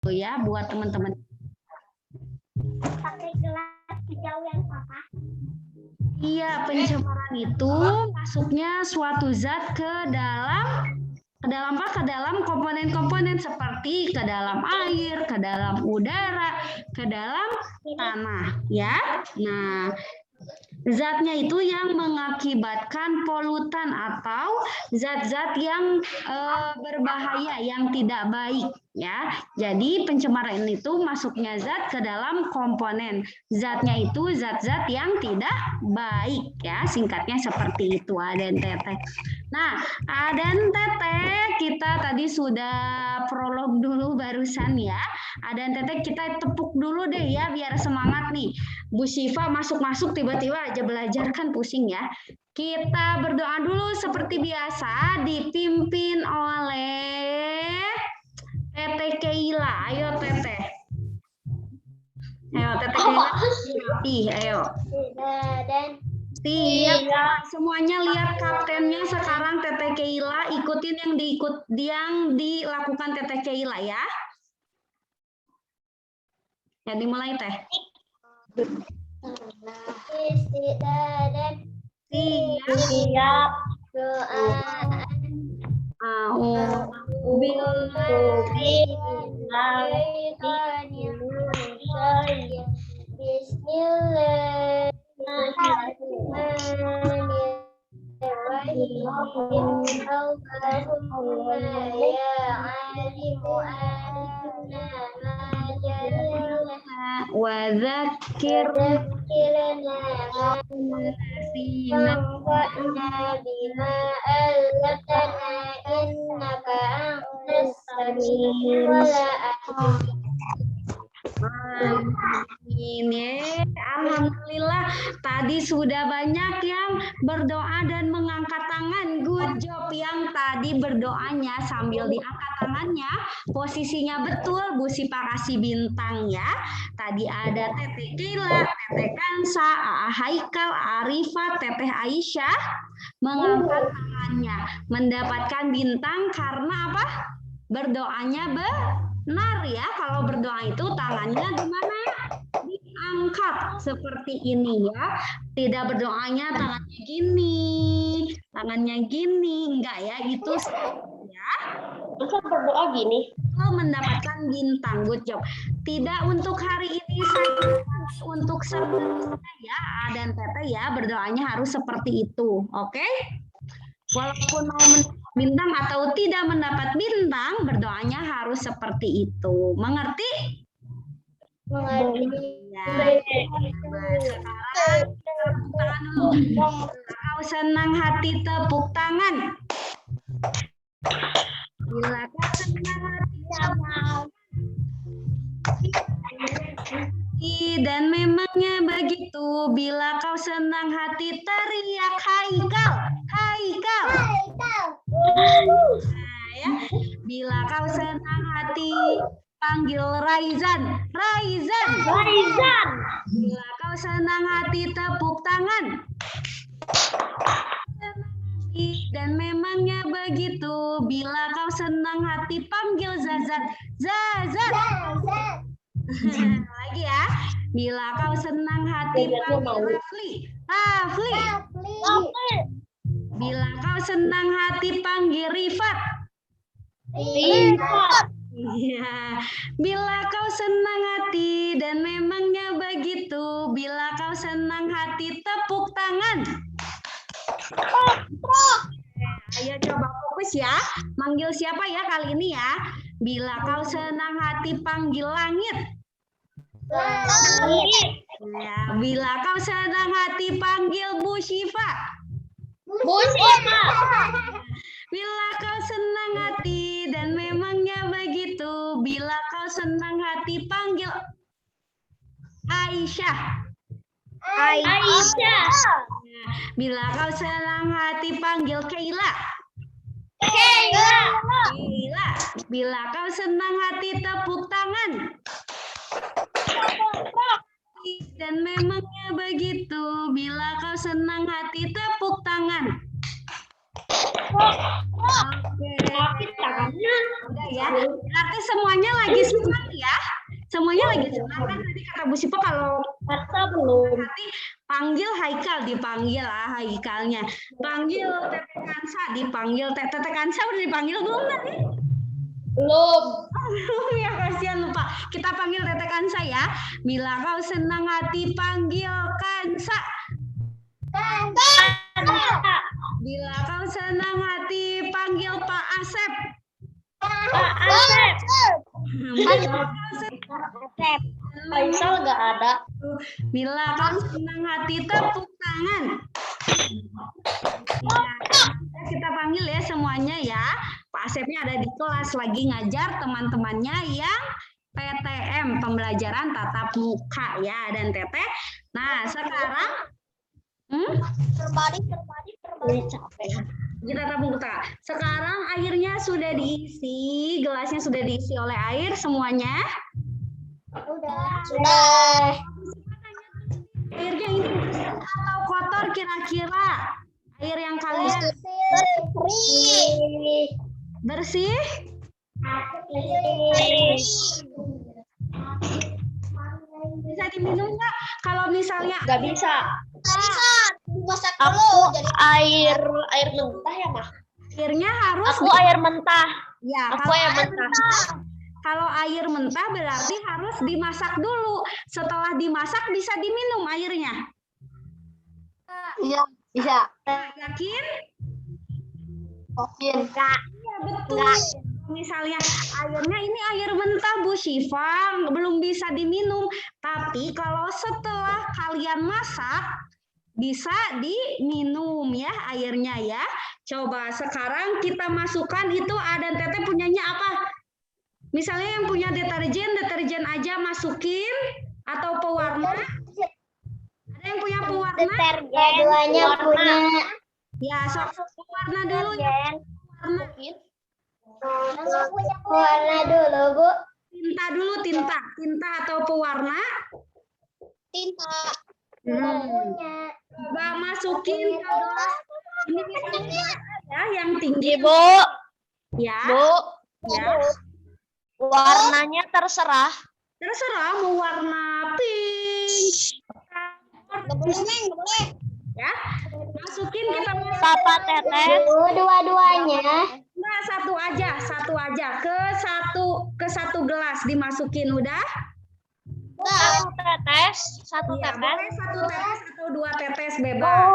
ya buat teman-teman. Pakai gelas hijau yang apa? Iya, pencemaran itu masuknya suatu zat ke dalam apa? Ke dalam komponen-komponen seperti ke dalam air, ke dalam udara, ke dalam tanah, ya. Nah, zatnya itu yang mengakibatkan polutan atau zat-zat yang berbahaya, yang tidak baik, ya. Jadi pencemaran itu masuknya zat ke dalam komponen. Zatnya itu zat-zat yang tidak baik, ya. Singkatnya seperti itu, ADNTT. Nah, ADNTT kita tadi sudah prolog dulu barusan ya. ADNTT kita tepuk dulu deh ya biar semangat nih. Bu Syifa masuk-masuk tiba-tiba aja belajar kan pusing ya. Kita berdoa dulu seperti biasa dipimpin oleh Teteh Keila. Ayo Teteh. Ayo Teteh Keila. Ayo. Dan Siap. Semuanya lihat kaptennya sekarang Teteh Keila, ikutin yang dilakukan Teteh Keila ya. Ya dimulai Teh. istidadan Siap. doa Allahumma ya alimu anna ma jalla Wa dzakir وانفعنا بما علمتنا إنك أنت السميع العليم. Ini alhamdulillah tadi sudah banyak yang berdoa dan mengangkat tangan. Good job yang tadi berdoanya sambil diangkat tangannya. Posisinya betul, Bu Sipa kasih bintang ya. Tadi ada Teteh Keila, Teteh Kansa, Aa Haikal, Arifat, Teteh Aisyah mengangkat tangannya, mendapatkan bintang karena apa? Berdoanya benar ya. Kalau berdoa itu tangannya di mana? Diangkat seperti ini ya. Tidak berdoanya tangannya gini, enggak ya, itu ya. Masa berdoa gini? Lo mendapatkan bintang, good job. Tidak untuk hari ini saja, untuk seterusnya ya, dan Teteh ya, berdoanya harus seperti itu, oke? Walaupun mau mendapat bintang atau tidak mendapat bintang, berdoanya harus seperti itu. Mengerti? Mengerti. Ya. Nah, sekarang tepuk tangan dulu. Kau senang hati tepuk tangan. Bila kau senang hati tepuk dan memangnya begitu. Bila kau senang hati teriak Haikal, Haikal. Nah, ya. Bila kau senang hati panggil Raizan, Raizan. Raizan. Bila kau senang hati tepuk tangan. Dan memangnya begitu. Bila kau senang hati panggil Zazat, Zazat. Lagi ya. Bila kau senang hati panggil Rafli, Rafli. Bila kau senang hati panggil Rifat, Rifat. iya. Bila kau senang hati dan memangnya begitu. Bila kau senang hati tepuk tangan. Ayo coba fokus ya. Manggil siapa ya kali ini ya? Bila kau senang hati panggil langit. Langit. Ya, bila kau senang hati panggil Bu Syifa. Bu Syifa. Bila kau senang hati dan memangnya begitu. Bila kau senang hati panggil Aisyah. Aisyah. Bila kau senang hati panggil Keila. Keila. Keila. Bila kau senang hati tepuk tangan. Dan memangnya begitu. Bila kau senang hati tepuk tangan. Oke. Tapi tangannya Udah ya. Berarti semuanya lagi senang lagi senang kan tadi kata Bu Sipa kalau Kata belum. nanti panggil Haikal, dipanggil Haikalnya. Panggil Teteh Kansa, dipanggil Teteh Kansa udah dipanggil belum tadi? Belum. Belum ya, kasihan lupa. Kita panggil Teteh Kansa ya. Bila kau senang hati panggil Kansa. Bila kau senang hati panggil Pak Asep. Pak Asep. Faisal nggak ada. Bila kau senang hati tepuk tangan. Ya, kita panggil ya semuanya ya. Pak Asepnya ada di kelas lagi ngajar teman-temannya yang PTM, pembelajaran tatap muka ya, dan Teteh. Nah, sekarang Terbalik. Capek. kita tatap muka. Sekarang airnya sudah diisi, gelasnya sudah diisi oleh air semuanya. Sudah. Airnya ini bersih atau kotor kira-kira? Air yang kalian bersih? Bisa diminum nggak? Kalau misalnya Nggak bisa. Masak Aku dulu jadi air mentah ya mah. airnya harus Aku air mentah. ya, Aku air mentah. kalau air mentah berarti harus dimasak dulu. Setelah dimasak bisa diminum airnya. Iya, bisa. Yakin? Mungkin. Iya betul. Misalnya airnya ini air mentah Bu Syifa, belum bisa diminum. Tapi kalau setelah kalian masak bisa diminum ya airnya ya. Coba sekarang kita masukkan itu dan Teteh punyanya apa? Misalnya yang punya deterjen aja masukin atau pewarna. Ada yang punya pewarna? Keduanya punya. Ya, pewarna dulu ya. Pewarna. Warna dulu, Bu. Tinta dulu, tinta atau pewarna. Tinta. Coba masukin ke gelas. Ini ya yang tinggi. Bu. Ya. Bu. Ya. Warnanya terserah. Terserah mau warna pink. Nggak boleh. Ya. Masukin kita Papa Teteh. Dua-duanya. Nah, satu aja ke satu gelas dimasukin udah. Satu tetes. Satu Iya, tetes. boleh satu tetes atau dua tetes bebas.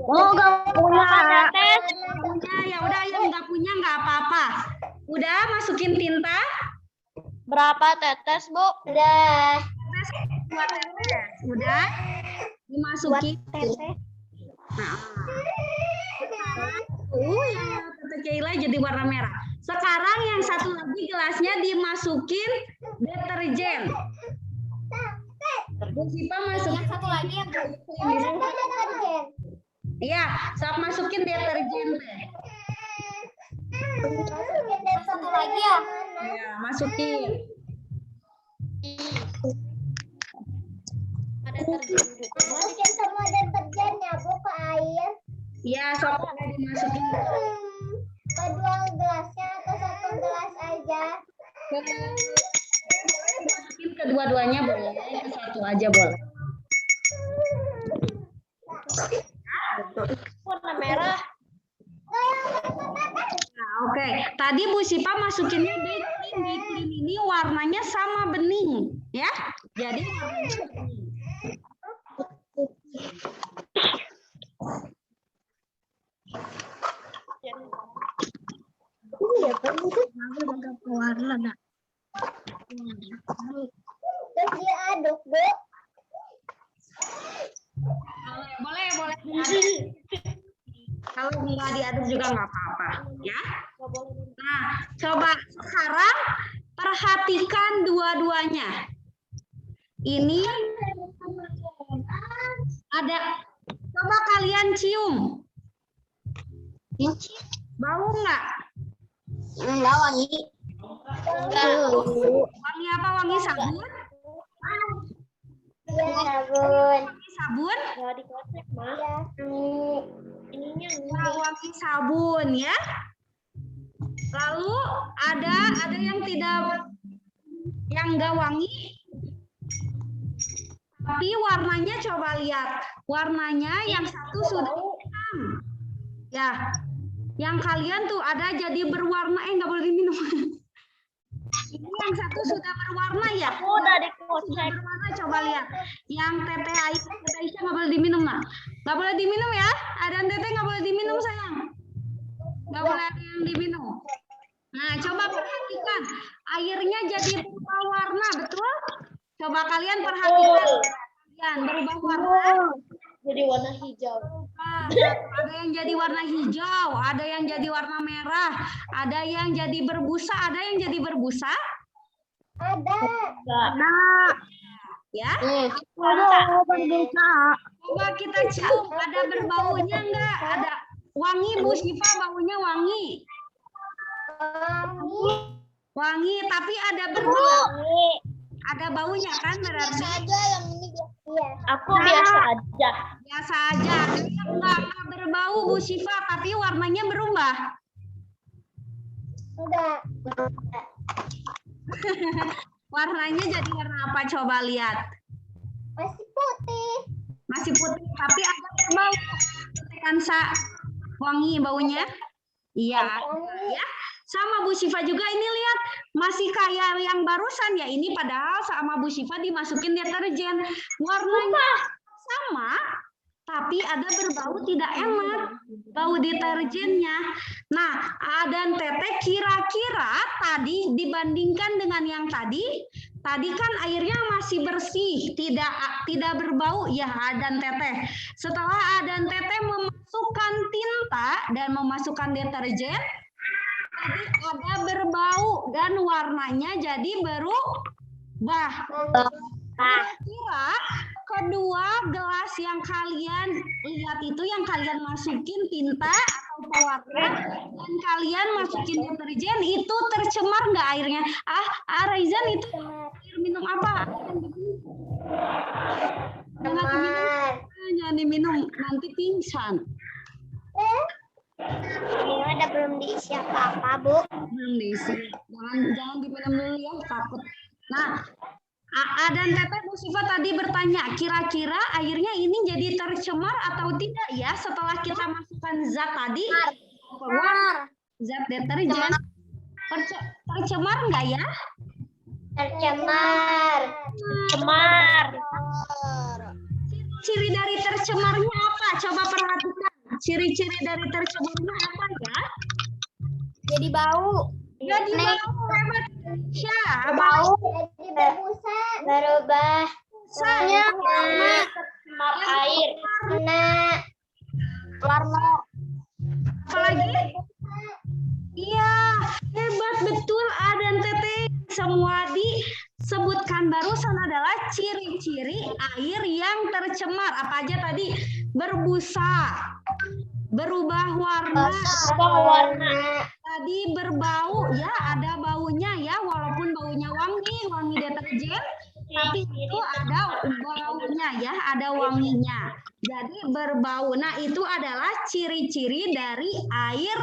Oh, nggak punya tetes. Ya udah yang nggak punya nggak apa-apa. Udah masukin tinta. Berapa tetes, Bu? Udah. Dua tetes. Udah dimasukin. Nah, yang Tante Keila jadi warna merah. Sekarang yang satu lagi gelasnya dimasukin deterjen. Bu Sipa masukin Satu lagi yang Iya, saat masukin deterjen deh. satu lagi ya. Ya, masukin. Masukin semua deterjennya, Bu, ke air. Iya, sok udah dimasukin. Kedua gelasnya atau satu gelas aja? Masukin kedua-duanya boleh, ke satu aja boleh. Warna merah. Nah, oke. Tadi Bu Sipa masukinnya baking. Baking ini warnanya sama bening, ya. Jadi warnanya bening. Terus diaduk, Bu. Boleh diaduk. Kalau nggak diaduk juga nggak apa-apa, ya. Nah, coba sekarang perhatikan dua-duanya. Ini ada, coba kalian cium. Bau nggak? Enggak wangi. Wangi apa? Wangi sabun? Sabun. Wangi sabun? Nggak dikocek, Mah. Ya. Ininya Nah, wangi sabun ya. Lalu ada yang tidak yang enggak wangi. Tapi warnanya coba lihat. Warnanya yang satu sudah hitam. Ya. Yang kalian tuh ada jadi berwarna, nggak boleh diminum. Ini yang satu sudah berwarna ya. Aku udah Sudah dikocek. berwarna, coba lihat. Yang Teteh Aisyah nggak boleh diminum, nak. Nggak boleh diminum ya. Ada Teteh nggak boleh diminum, sayang. Nggak boleh ada yang diminum. Nah, coba perhatikan. Airnya jadi berubah warna, betul? Coba kalian perhatikan. Kalian berubah warna. Jadi warna hijau. Ada yang jadi warna hijau, ada yang jadi warna merah, ada yang jadi berbusa, ada yang jadi berbusa. Ada. Enggak. Ya. Berbusa. Coba kita cium, ada berbaunya enggak? Ada wangi, Bu Syifa, baunya wangi. Wangi, tapi ada berbau. Ada baunya kan berarti? Saja yang ini iya. Aku biasa aja. Biasa aja. Ada yang enggak berbau, Bu Syifa, tapi warnanya berubah. Enggak. Warnanya jadi warna apa? Coba lihat. Masih putih. Masih putih, tapi ada berbau. Kansa wangi baunya. Iya, ya. Sama Bu Syifa juga ini lihat masih kayak yang barusan ya, ini padahal sama Bu Syifa dimasukin deterjen. Warnanya sama, tapi ada berbau tidak enak. Bau deterjennya. Nah, dan Teteh kira-kira tadi dibandingkan dengan yang tadi kan airnya masih bersih, tidak berbau ya Adan Teteh. Setelah Adan Teteh memasukkan tinta dan memasukkan deterjen, tadi ada berbau dan warnanya jadi berubah. Kira-kira kedua gelas yang kalian lihat itu yang kalian masukin tinta atau pewarna dan kalian masukin deterjen itu tercemar nggak airnya? Raizan itu air minum apa? Jangan diminum, nanti pingsan. Ini ada belum diisi apa-apa, Bu. Belum diisi. Jangan diminum dulu ya, takut. Nah, dan Teteh Bu Syifa tadi bertanya, kira-kira airnya ini jadi tercemar atau tidak ya setelah kita masukkan zat tadi? Zat deterjen. Tercemar nggak ya? Tercemar. Cemar. Ciri dari tercemarnya apa? Coba perhatikan. Ciri-ciri dari tercemarnya apa ya? Jadi bau. Jadi bau, hebat. Syah, Bau. Jadi berbusa. Berubah. Saya Cemar air. Warna. apalagi? Iya, hebat betul dan Teteh. Semua disebutkan barusan adalah ciri-ciri air yang tercemar. Apa aja tadi? Berbusa, berubah warna, tadi berbau ya, ada baunya ya, walaupun baunya wangi deterjen, tapi itu ada baunya ya, ada wanginya. Jadi berbau. Nah, itu adalah ciri-ciri dari air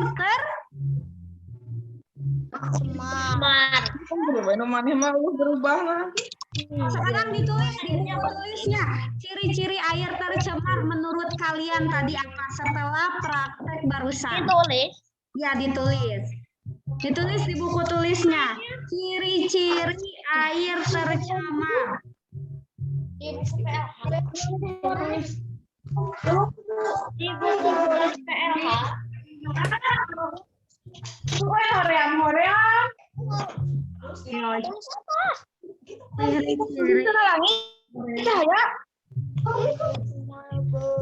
Cemar. Minumannya mau berubah lagi. Sekarang ditulis di buku tulisnya ciri-ciri air tercemar menurut kalian tadi apa setelah praktek barusan? Ditulis. Ya, ditulis di buku tulisnya ciri-ciri air tercemar. Di buku tulis PLH.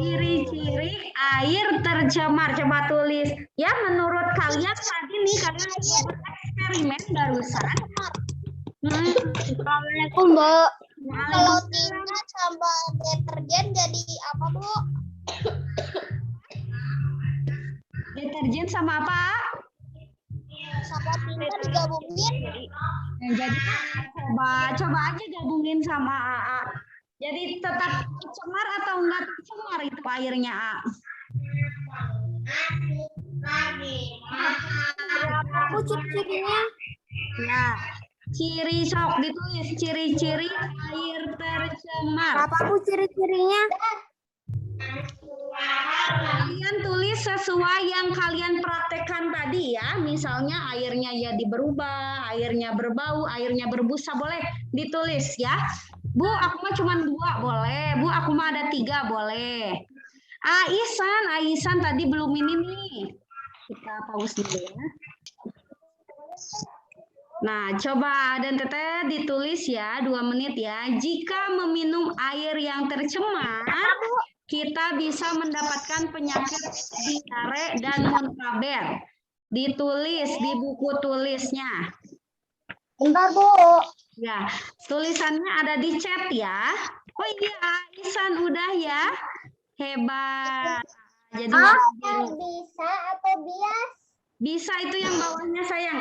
Ciri-ciri air tercemar, coba tulis ya menurut kalian tadi nih, kalian eksperimen barusan. Assalamualaikum, Bu. Kalau tinta sama deterjen jadi apa, Bu? Deterjen sama apa? Sama tinta digabungin. Jadi coba aja gabungin sama AA. Jadi tetap tercemar atau enggak tercemar itu airnya, A? Bu, ciri-cirinya. Ya, Ciri sok ditulis ciri-ciri air tercemar. Apa Bu ciri-cirinya? Kalian tulis sesuai yang kalian praktekkan tadi ya. Misalnya airnya jadi berubah, airnya berbau, airnya berbusa, boleh ditulis ya. Bu, aku mah cuma 2 boleh. Bu, aku mah ada 3 boleh. Aisan tadi belum ini nih. Kita pause dulu ya. Nah, coba dan Teteh ditulis ya 2 menit ya. Jika meminum air yang tercemar, kita bisa mendapatkan penyakit diare dan muntaber. Ditulis di buku tulisnya. Bentar, Bu. Ya, tulisannya ada di chat ya. Oh iya, Aisan udah ya. Hebat. Jadi Bisa atau bias? bisa itu yang bawahnya sayang.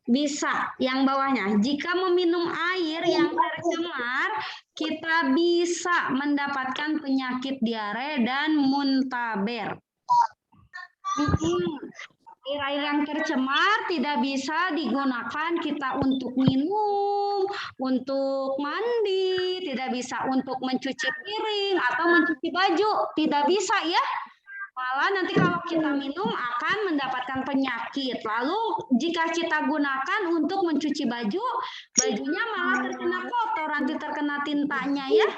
Bisa yang bawahnya. Jika meminum air yang tercemar, kita bisa mendapatkan penyakit diare dan muntaber. Air-air yang tercemar tidak bisa digunakan kita untuk minum, untuk mandi, tidak bisa untuk mencuci piring atau mencuci baju, tidak bisa ya. Malah nanti kalau kita minum akan mendapatkan penyakit. Lalu jika kita gunakan untuk mencuci baju, bajunya malah terkena kotor, nanti terkena tintanya ya.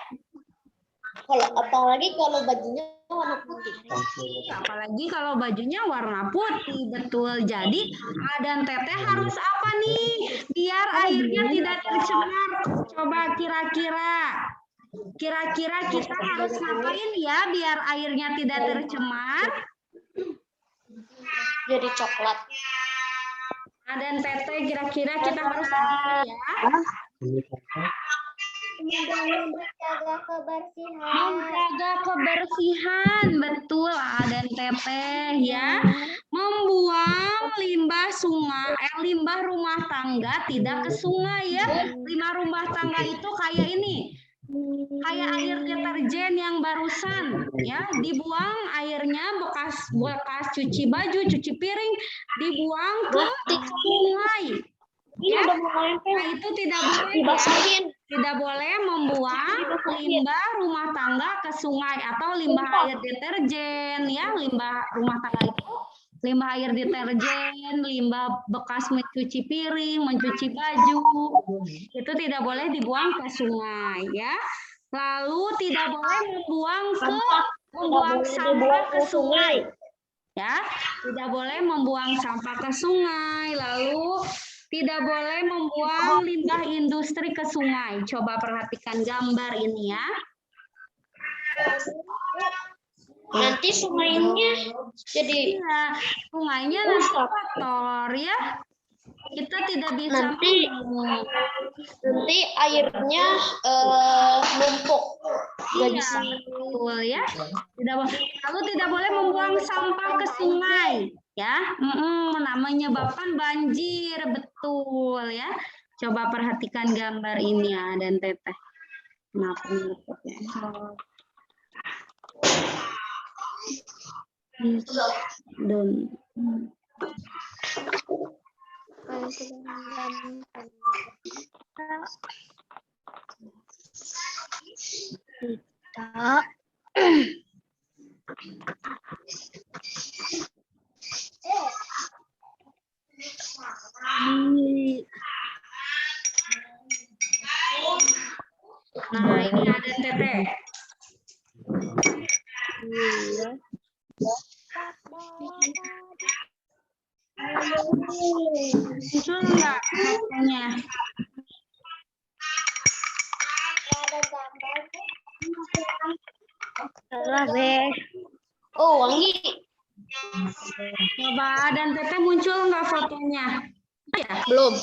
Apalagi kalau bajunya warna putih. Apalagi kalau bajunya warna putih, betul. Jadi A dan Teteh harus apa nih? Biar airnya tidak tercemar. Coba kira-kira kita harus ngapain ya biar airnya tidak tercemar? Jadi coklat. A dan Teteh kira-kira kita harus apa ya? Menjaga kebersihan. Menjaga kebersihan, betul A dan Teteh ya. Membuang limbah sungai, limbah rumah tangga tidak ke sungai ya. Limbah rumah tangga itu kayak ini, kayak air deterjen yang barusan ya, dibuang airnya bekas cuci baju, cuci piring, dibuang ke sungai. Ini Ya, udah mau nempel. nah itu tidak boleh ya. Dibasahin. Tidak boleh membuang limbah rumah tangga ke sungai atau limbah air deterjen ya, limbah rumah tangga itu limbah air deterjen, limbah bekas mencuci piring, mencuci baju, itu tidak boleh dibuang ke sungai ya. Lalu tidak boleh membuang sampah ke sungai. Ya, tidak boleh membuang sampah ke sungai. Lalu tidak boleh membuang limbah industri ke sungai. Coba perhatikan gambar ini ya. Nanti sungainya jadi Iya, sungainya nanti kotor ya. Kita tidak bisa minum. nanti airnya numpuk. Nggak Iya, bisa. betul ya. Lalu tidak boleh membuang sampah ke sungai, ya. Menyebabkan banjir, betul ya. Coba perhatikan gambar ini ya dan Teteh. Kenapa nutupnya? Dan nah ini ada Teteh. Muncul enggak fotonya? Oh, wangi. Coba dan Teteh muncul enggak fotonya? Ya, Belum.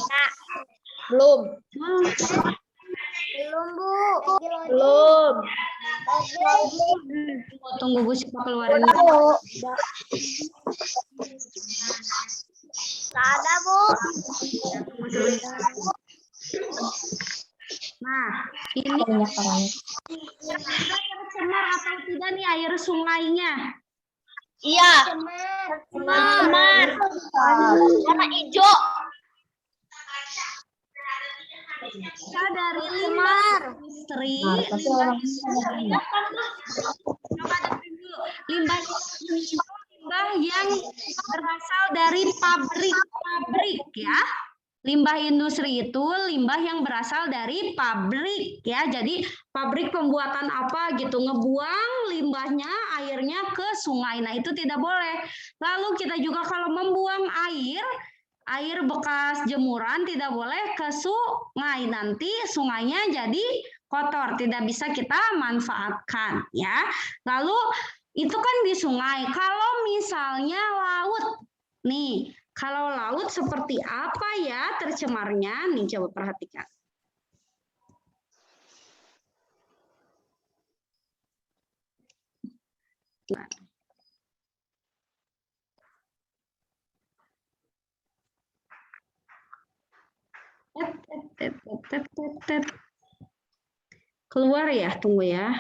Belum. Belum, Bu. Belum. Tunggu Gus keluarin. Ada, Bu. Nah, ini tercemar atau tidak nih air sungainya? Iya. Cemar. Warna hijau. berasal dari limbah industri, limbah yang berasal dari pabrik ya. Limbah industri itu limbah yang berasal dari pabrik ya. Jadi pabrik pembuatan apa gitu, ngebuang limbahnya airnya ke sungai. Nah, itu tidak boleh. Lalu kita juga kalau membuang air bekas jemuran tidak boleh ke sungai. Nanti sungainya jadi kotor, tidak bisa kita manfaatkan ya. Lalu itu kan di sungai. Kalau misalnya laut nih, kalau laut seperti apa ya tercemarnya? Nih coba perhatikan. Nah. Keluar ya, tunggu ya.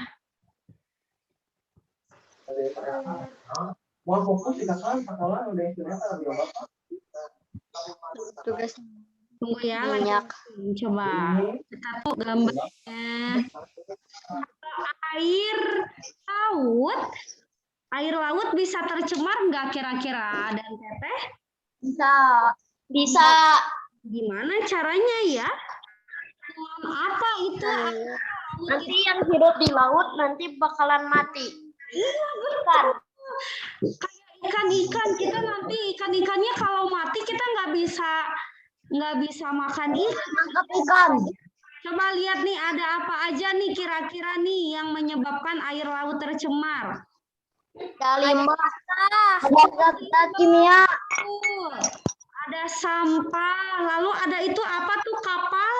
Tunggu ya, Minyak. Coba kita tuh gambarnya. Air laut bisa tercemar nggak kira-kira? Dan Teteh? Bisa. Gimana caranya ya? Dengan apa itu? Nanti yang hidup di laut nanti bakalan mati. Iya, betul. Kayak ikan-ikan, kita nanti ikan-ikannya kalau mati kita nggak bisa makan Ikan. Coba lihat nih, ada apa aja nih kira-kira nih yang menyebabkan air laut tercemar? Limbah. Ada zat kimia. Ada sampah, lalu ada itu apa tuh kapal?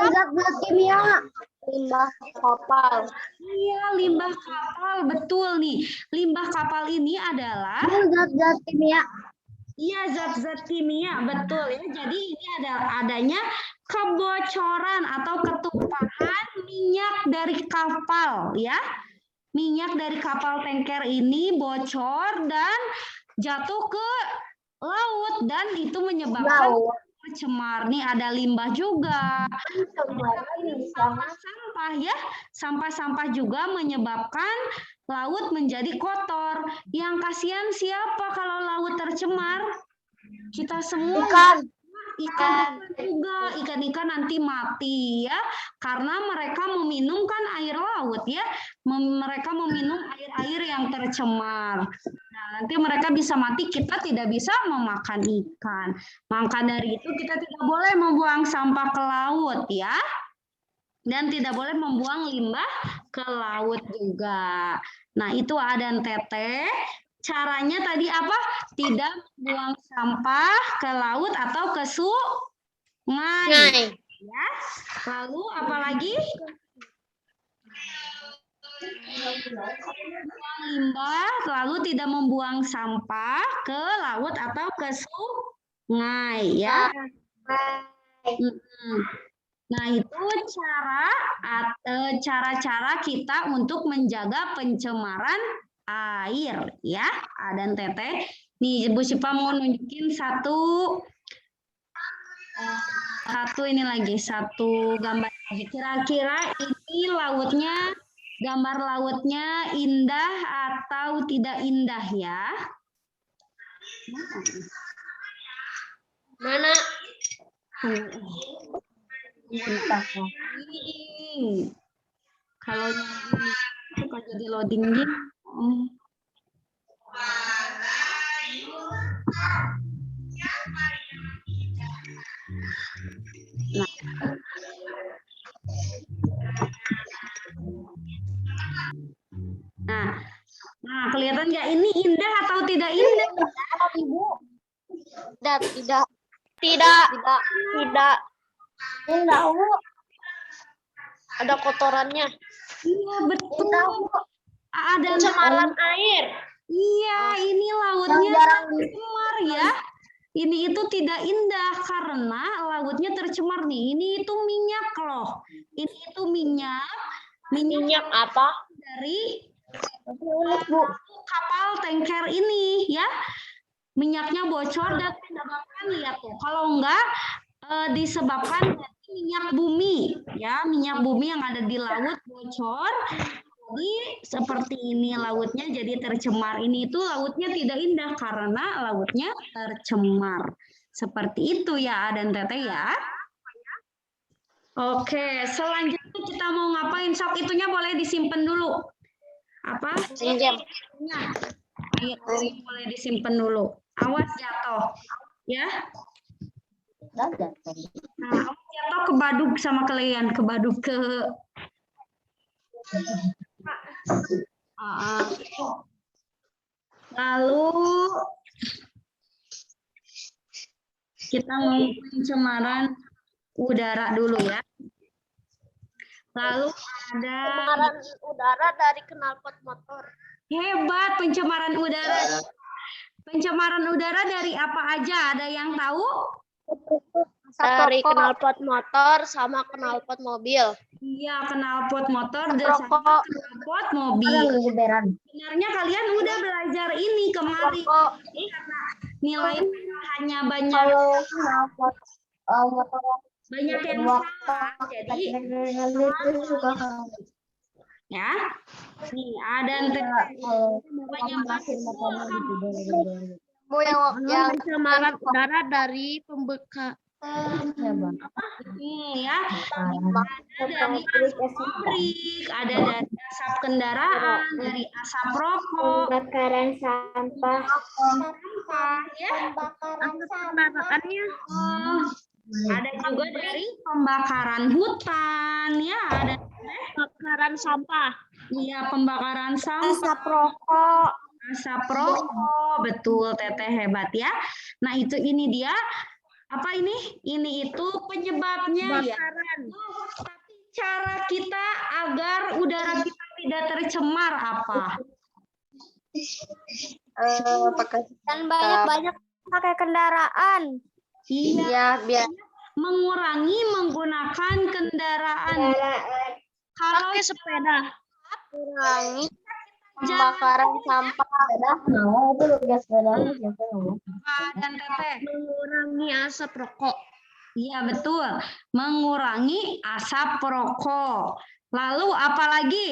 Zat kimia. Limbah kapal. Iya, limbah kapal, betul nih. Limbah kapal ini adalah Zat kimia. iya, zat-zat kimia, betul ya. Jadi ini adanya kebocoran atau ketumpahan minyak dari kapal ya. Minyak dari kapal tanker ini bocor dan jatuh ke laut dan itu menyebabkan tercemar. Nih ada limbah juga. Sampah ya. Sampah-sampah juga menyebabkan laut menjadi kotor. Yang kasihan siapa kalau laut tercemar? Kita semua. Ikan juga, ikan-ikan nanti mati ya, karena mereka meminumkan air laut ya, mereka meminum air-air yang tercemar. Nah, nanti mereka bisa mati, kita tidak bisa memakan ikan. Maka dari itu kita tidak boleh membuang sampah ke laut ya, dan tidak boleh membuang limbah ke laut juga. Nah, itu Adan Teteh. Caranya tadi apa? Tidak buang sampah ke laut atau ke sungai. Ya. Lalu apa lagi? Limbah, lalu tidak membuang sampah ke laut atau ke sungai, ya. Nah, itu cara-cara kita untuk menjaga pencemaran air ya. Dan Teteh nih Bu Syifa mau nunjukin satu ini lagi, satu gambar lagi. Kira-kira ini lautnya, gambar lautnya indah atau tidak indah ya? Mana? Kalau suka jadi loading gitu. Nah, kelihatan nggak ini indah atau tidak indah? Ibu. Tidak. Indah, Bu. Ada kotorannya. Iya, betul. Ada pencemaran air. Iya, ini lautnya tercemar ya. Ini itu tidak indah karena lautnya tercemar nih. Ini itu minyak loh. Ini itu minyak apa? Dari kapal tanker ini ya. Minyaknya bocor dan menyebabkan lihat tuh. Kalau enggak disebabkan dari minyak minyak bumi, ya, minyak bumi yang ada di laut bocor. Jadi seperti ini lautnya jadi tercemar. Ini itu lautnya tidak indah karena lautnya tercemar. Seperti itu ya, dan Teteh ya. Oke, selanjutnya kita mau ngapain? Sok itunya boleh disimpan dulu. Apa? Pinjam. Ayo, boleh disimpan dulu. Awas jatuh, ya. Nah, awas jatuh ke baduk sama kalian, ke baduk ke. Lalu kita mau pencemaran udara dulu ya. Lalu ada Pencemaran udara dari knalpot motor. hebat pencemaran udara. Pencemaran udara dari apa aja? Ada yang tahu? Dari knalpot motor sama knalpot mobil. Iya, knalpot motor dan sama knalpot mobil. Sebenarnya kalian udah belajar ini kemarin. Ini karena nilai hanya banyak yang salah. Jadi ya. Nih, ada yang pencemaran udara dari pembeka. ya. Ada dari asap pabrik, ada dari asap kendaraan, dari asap rokok, Pembakaran sampah. ya. Pembakaran sampah. Ada juga dari pembakaran hutan, ya. Ada Pembakaran sampah. iya pembakaran sampah. Asap rokok. Asap rokok, betul Teteh hebat ya. Nah itu ini dia apa ini? Ini itu penyebabnya ya. Tapi cara kita agar udara kita tidak tercemar apa? Dan banyak-banyak pakai kendaraan. Iya, biar mengurangi menggunakan kendaraan. Kalau pakai sepeda. Kurangi Pembakaran sampah. dan Teteh. Mengurangi asap rokok. Iya betul, mengurangi asap rokok. Lalu apa lagi?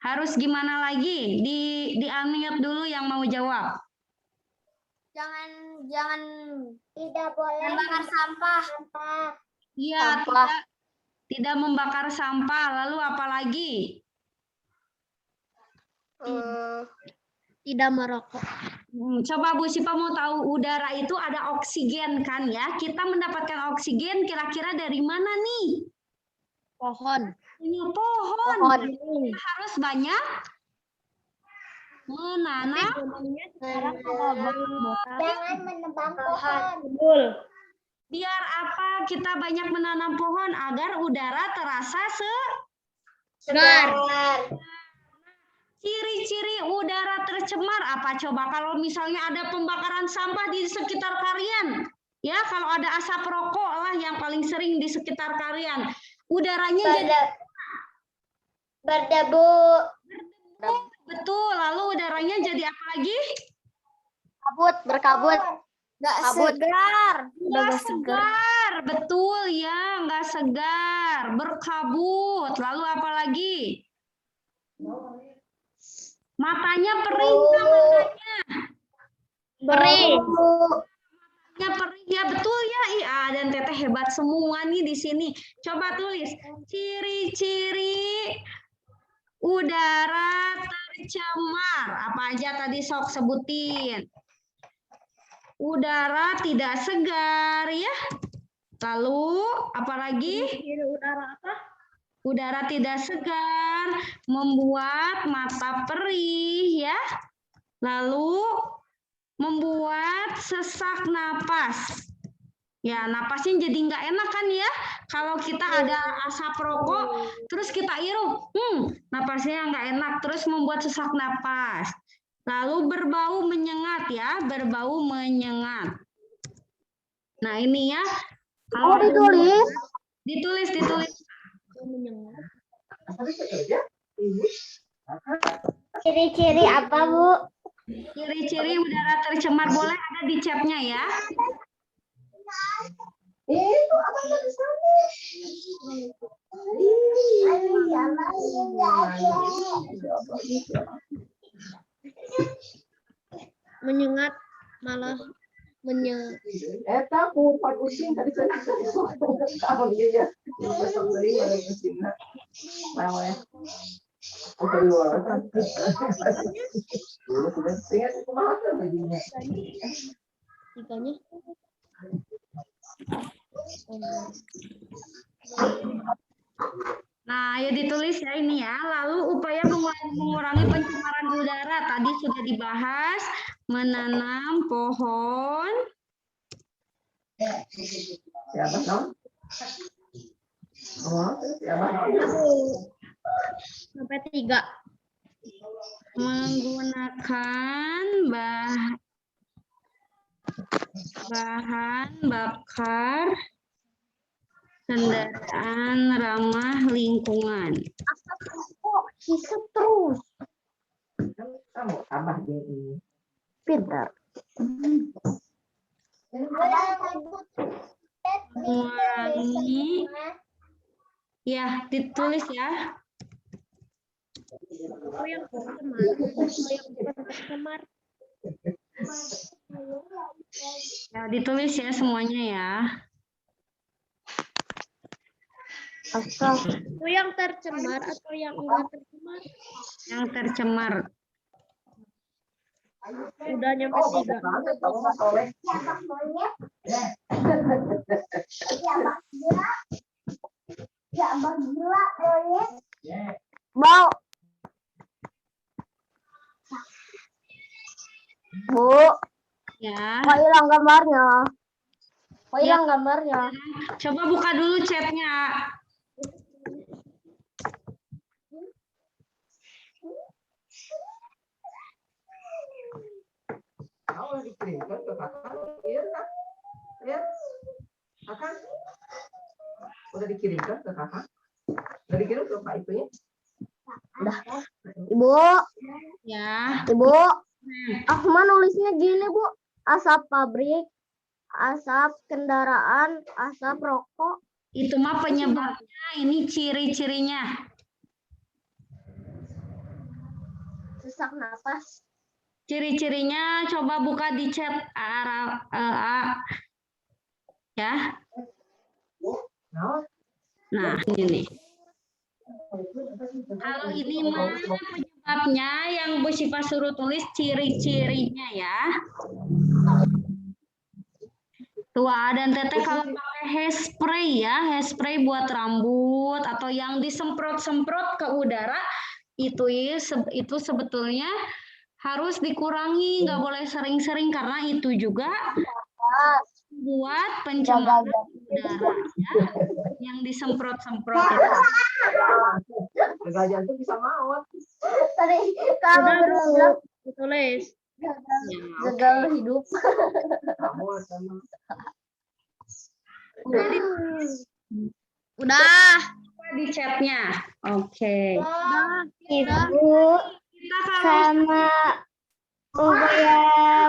Harus gimana lagi? Di-unmute dulu yang mau jawab. Jangan tidak boleh membakar sampah. Iya, Sampah. tidak membakar sampah. Lalu apa lagi? Tidak merokok. Coba Bu Sipa mau tahu udara itu ada oksigen kan ya? Kita mendapatkan oksigen kira-kira dari mana nih? Pohon. Ini pohon. Pohon. Kita harus banyak menanam. Sekarang kalau Jangan menebang pohon. betul. Biar apa kita banyak menanam pohon agar udara terasa Segar. Ciri-ciri udara tercemar apa coba? Kalau misalnya ada pembakaran sampah di sekitar kalian, ya kalau ada asap rokok lah yang paling sering di sekitar kalian, udaranya jadi Berdebu. betul. Lalu udaranya jadi apa lagi? Berkabut. Nggak Kabut. segar. Nggak segar, betul ya, nggak segar, berkabut. Lalu apa lagi? Matanya perih nggak matanya? Perih. Matanya perih ya, betul ya. Dan Teteh hebat semua nih di sini. Coba tulis ciri-ciri udara tercemar. Apa aja tadi sok sebutin. Udara tidak segar ya. Lalu apa lagi? Ciri udara apa? Udara tidak segar, membuat mata perih ya. Lalu membuat sesak napas. Ya, napasnya jadi nggak enak kan ya? Kalau kita ada asap rokok, terus kita hirup, napasnya nggak enak, terus membuat sesak napas. Lalu berbau menyengat ya, berbau menyengat. Nah ini ya. Kalau ditulis? Ditulis. Ciri-ciri apa, Bu? Ciri-ciri udara tercemar boleh ada di chatnya ya. Menyengat malah menyengat. Eta ku pagusin tadi saya kalau dia ya. Tiganya. Nah, ayo ditulis ya ini ya. Lalu upaya mengurangi pencemaran udara tadi sudah dibahas. Menanam pohon. Siapa nom? Oh, siapa nom? Sampai 3. Menggunakan bahan bakar kendaraan ramah lingkungan. Hisap terus. Kamu tambah dia ini. Pintar. Mengurangi, ya ditulis ya. Itu yang tercemar. Yang bukan tercemar. Ya ditulis ya semuanya ya. Itu yang tercemar atau yang enggak tercemar? Yang tercemar. Udah nyampe 3. Mau. Bu, Ya. kok hilang gambarnya? Kok hilang gambarnya? Coba buka dulu chatnya. Kalau dikirimkan ke kakak, iya kan? Ya, kakak. Udah dikirimkan ke kakak? Udah dikirim ke Pak Ibu ya? Udah. Ibu, Ya. Ibu. Aku mah nulisnya gini, Bu. Asap pabrik, asap kendaraan, asap rokok. Itu mah penyebabnya, ini ciri-cirinya. Sesak napas. Ciri-cirinya coba buka di chat ya. Nah, ini nih. Kalau ini mah penyebabnya yang Bu Syifa suruh tulis ciri-cirinya ya. Tuh dan Teteh kalau pakai hairspray ya, hairspray buat rambut atau yang disemprot-semprot ke udara itu sebetulnya harus dikurangi, nggak boleh sering-sering karena itu juga buat pencemaran udara ya. Yang disemprot-semprot itu. Gagal jantung bisa maut. Tadi kamu bilang Tulis. gagal hidup. Kamu sama. Udah. Di chatnya. Oke. Ibu Kita kalau sama upaya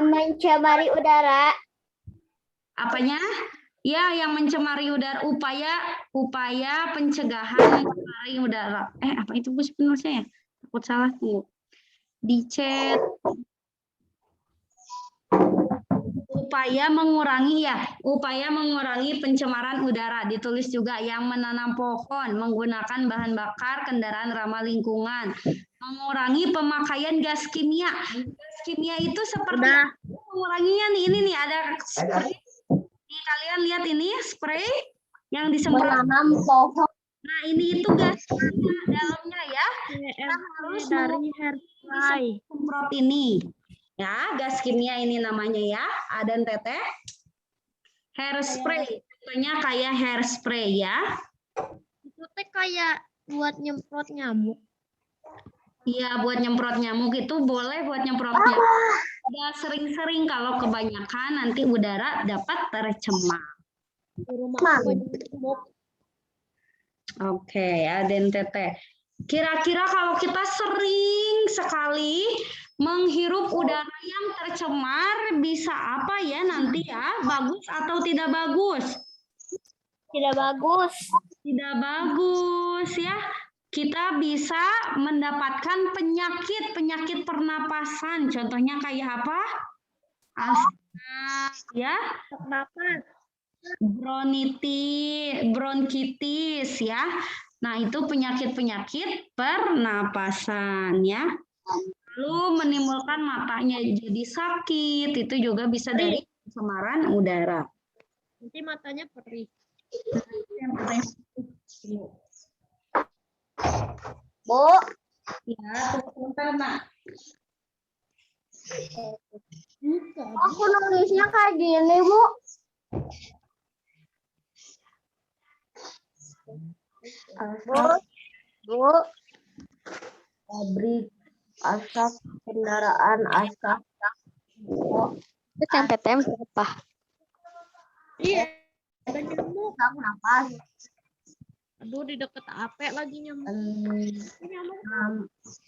mencemari udara. apanya? Ya, yang mencemari udara, upaya pencegahan mencemari udara. Apa itu Bu penulisnya ya? Takut salah tuh. Di chat. Upaya mengurangi pencemaran udara. Ditulis juga yang menanam pohon, menggunakan bahan bakar kendaraan ramah lingkungan, mengurangi pemakaian gas kimia. Gas kimia itu seperti menguranginya nih, ini nih ada seperti nih, kalian lihat ini spray yang disemprot. Menanam pohon. Nah, ini itu gas kimia dalamnya ya. Kita harus Dari hairspray. semprot ini. Ya, gas kimia ini namanya ya, Adan Teteh. Hairspray, contohnya kayak hairspray ya. Itu teh kayak buat nyemprot nyamuk. Iya, buat nyemprot nyamuk itu boleh buat nyemprot nyamuk. Ya, sering-sering kalau kebanyakan nanti udara dapat tercemar. Di rumah aku nyamuk. Oke, Aden Teteh. Kira-kira kalau kita sering sekali menghirup udara yang tercemar bisa apa ya nanti ya? Bagus atau tidak bagus? Tidak bagus. Tidak bagus ya. kita bisa mendapatkan penyakit pernapasan. Contohnya kayak apa? Asma, ya, bronkitis, ya. Nah, itu penyakit-penyakit pernapasan, ya. Lalu menimbulkan matanya jadi sakit, itu juga bisa dari pencemaran udara. Nanti matanya perih. Bu, Ya, sebentar, Nak. aku nulisnya kayak gini, Bu. Bu, pabrik, asap kendaraan, asap. Itu TMPTM apa? Iya. Ada nyamuk. Asap napas. Aduh, di deket AP lagi nyamuk.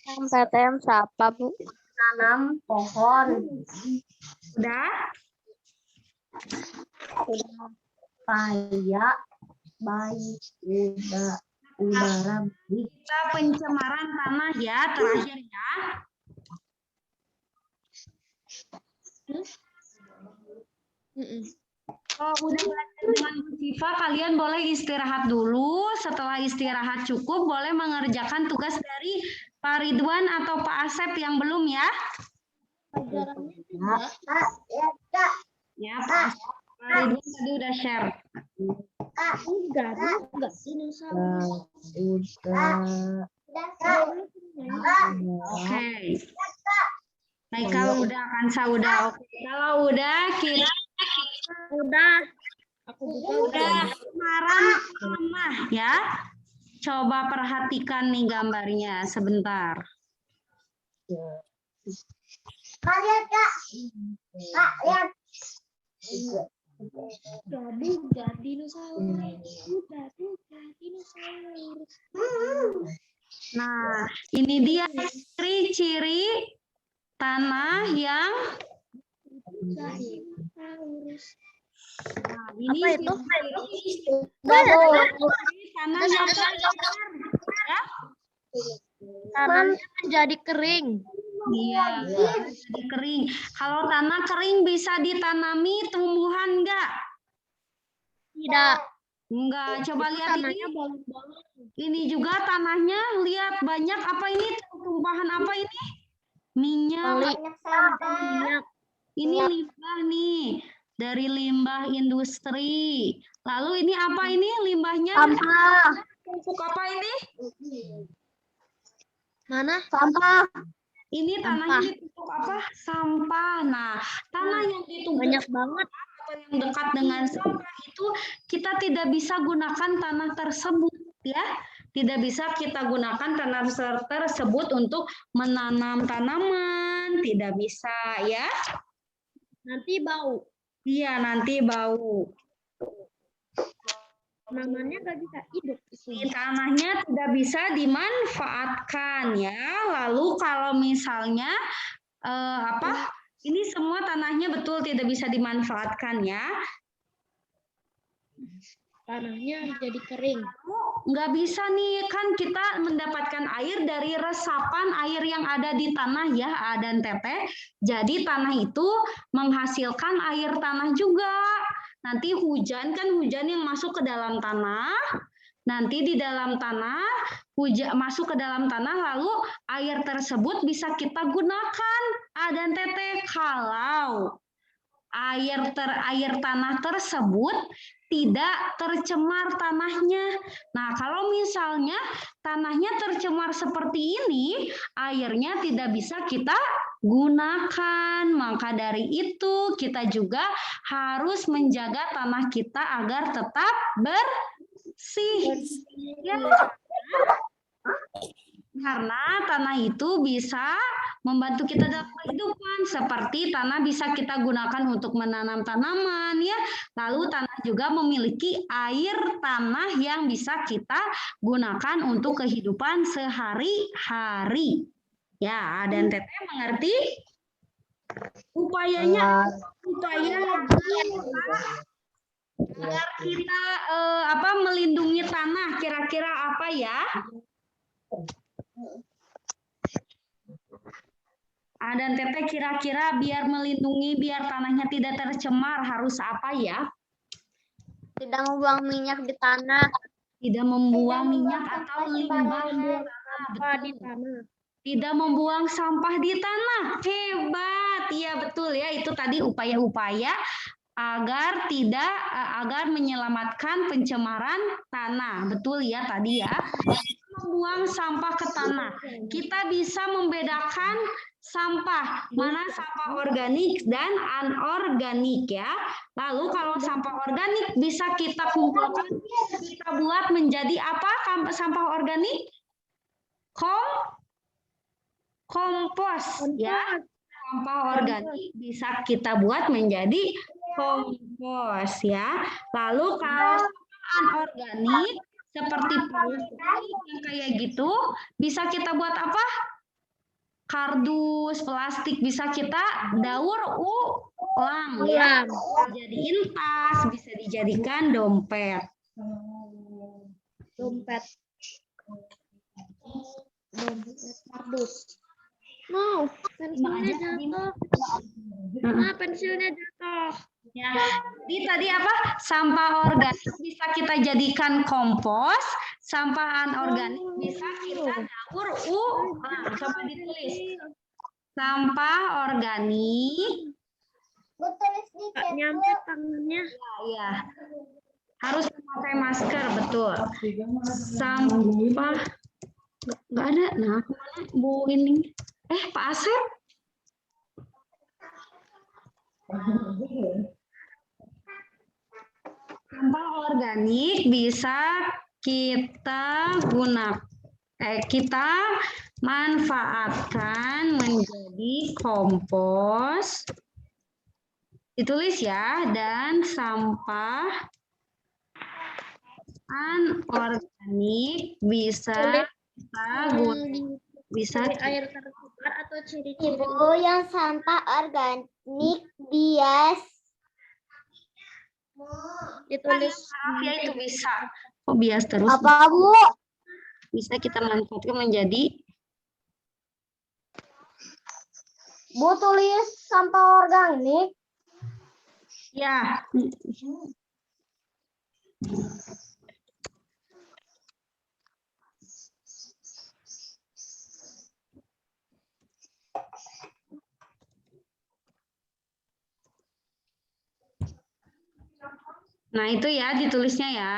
TMPTM siapa, Bu? Tanam pohon. Udah? Supaya baik udara baik. Kita pencemaran tanah ya, terakhir ya. Kalau udah belajar dengan Bu Siva, kalian boleh istirahat dulu. Setelah istirahat cukup, boleh mengerjakan tugas dari Pak Ridwan atau Pak Asep yang belum ya. Ya, Pak Asep. Pak Ridwan tadi udah share. Enggak dinosaurus. Oke. Baik, kalau udah Kansa udah oke. Kalau udah kira Udah. Aku buka udah pencemaran tanah ya. Coba perhatikan nih gambarnya sebentar. Kak, lihat, Kak. Kak, lihat. Duga dinosaurus. Duga dinosaurus. Nah, ini dia ciri-ciri tanah yang Dinosaurus. nah, ini Apa itu? ciri tanah yang ya. Tanahnya menjadi kering. Iya, jadi kering. Kalau tanah kering bisa ditanami tumbuhan enggak? Tidak. Enggak. Coba lihat ini. Tanahnya bolong-bolong. Ini juga tanahnya, lihat banyak apa ini? Tumpahan apa ini? Minyak. Minyak. Ini limbah nih, dari limbah industri. Lalu ini apa ini limbahnya? Sampah. Pupuk apa ini? Mana? Sampah. Ini tanahnya ditumpuk apa? Sampah. Nah, tanah yang ditumpuk Banyak banget. atau yang dekat dengan sampah itu kita tidak bisa gunakan tanah tersebut ya. Tidak bisa kita gunakan tanah tersebut untuk menanam tanaman, tidak bisa ya. Nanti bau. Iya, nanti bau. Namanya nggak bisa hidup. Di tanahnya tidak bisa dimanfaatkan ya. Lalu kalau misalnya ini semua tanahnya betul tidak bisa dimanfaatkan ya. Tanahnya jadi kering. Nggak bisa nih, kan kita mendapatkan air dari resapan air yang ada di tanah ya, A dan Teteh. Jadi tanah itu menghasilkan air tanah juga. Nanti hujan kan hujan yang masuk ke dalam tanah. Nanti di dalam tanah, hujan masuk ke dalam tanah, lalu air tersebut bisa kita gunakan. A dan Teteh, kalau air tanah tersebut tidak tercemar tanahnya. Nah, kalau misalnya tanahnya tercemar seperti ini, airnya tidak bisa kita gunakan. Maka dari itu, kita juga harus menjaga tanah kita agar tetap bersih. Ya. Karena tanah itu bisa membantu kita dalam kehidupan, seperti tanah bisa kita gunakan untuk menanam tanaman ya. Lalu tanah juga memiliki air tanah yang bisa kita gunakan untuk kehidupan sehari-hari. Ya, dan Teteh mengerti? Upayanya agar kita melindungi tanah, kira-kira apa ya? Dan Teteh kira-kira biar melindungi, biar tanahnya tidak tercemar harus apa ya? Tidak membuang minyak di tanah. Tidak membuang minyak atau limbah. Sampah di tanah. Tidak membuang sampah di tanah. Hebat. Iya betul ya. Itu tadi upaya-upaya agar agar menyelamatkan pencemaran tanah. Betul ya tadi ya. Membuang sampah ke tanah. Kita bisa membedakan sampah, mana sampah organik dan anorganik ya. Lalu kalau sampah organik bisa kita kumpulkan, kita buat menjadi apa sampah organik? Kompos ya. Sampah organik bisa kita buat menjadi kompos ya. Lalu kalau sampah anorganik seperti plastik yang kayak gitu bisa kita buat apa? Kardus, plastik bisa kita daur ulang ya. Bisa dijadiin tas, bisa dijadikan dompet. Dompet kardus. No, pensilnya jatuh. Pensilnya jatuh. Ya, jadi tadi apa? Sampah organik bisa kita jadikan kompos, sampah anorganik bisa kita daur ulang. Coba ditulis. Sampah organik. Nggak nyampe tangannya. Ya. Harus memakai masker, betul. Sampah nggak ada. Nah, kemana Bu ini? Pak Asep. Sampah organik bisa kita kita manfaatkan menjadi kompos. Ditulis ya, dan sampah anorganik bisa kita gunakan. Bisa Air tercemar atau ciri-ciri. Ibu, yang sampah organik bias. Ditulis Maaf ya, itu bisa. Kok bias terus? Apa, Bu? Bisa kita manfaatkan menjadi Bu, tulis sampah organik. ya. Nah, itu ya ditulisnya ya.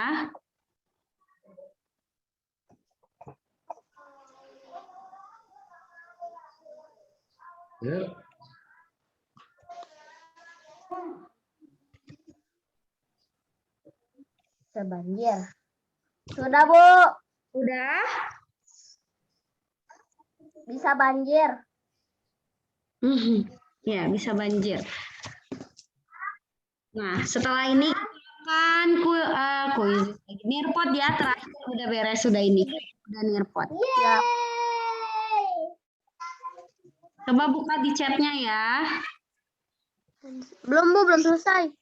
Sebanjir. Sudah, Bu. Udah? Bisa banjir. Ya, bisa banjir. Nah, setelah ini kan kuis nirpot ya, terakhir udah beres, sudah ini. Udah nirpot. Ya. Coba buka di chatnya ya. Belum, Bu, belum selesai.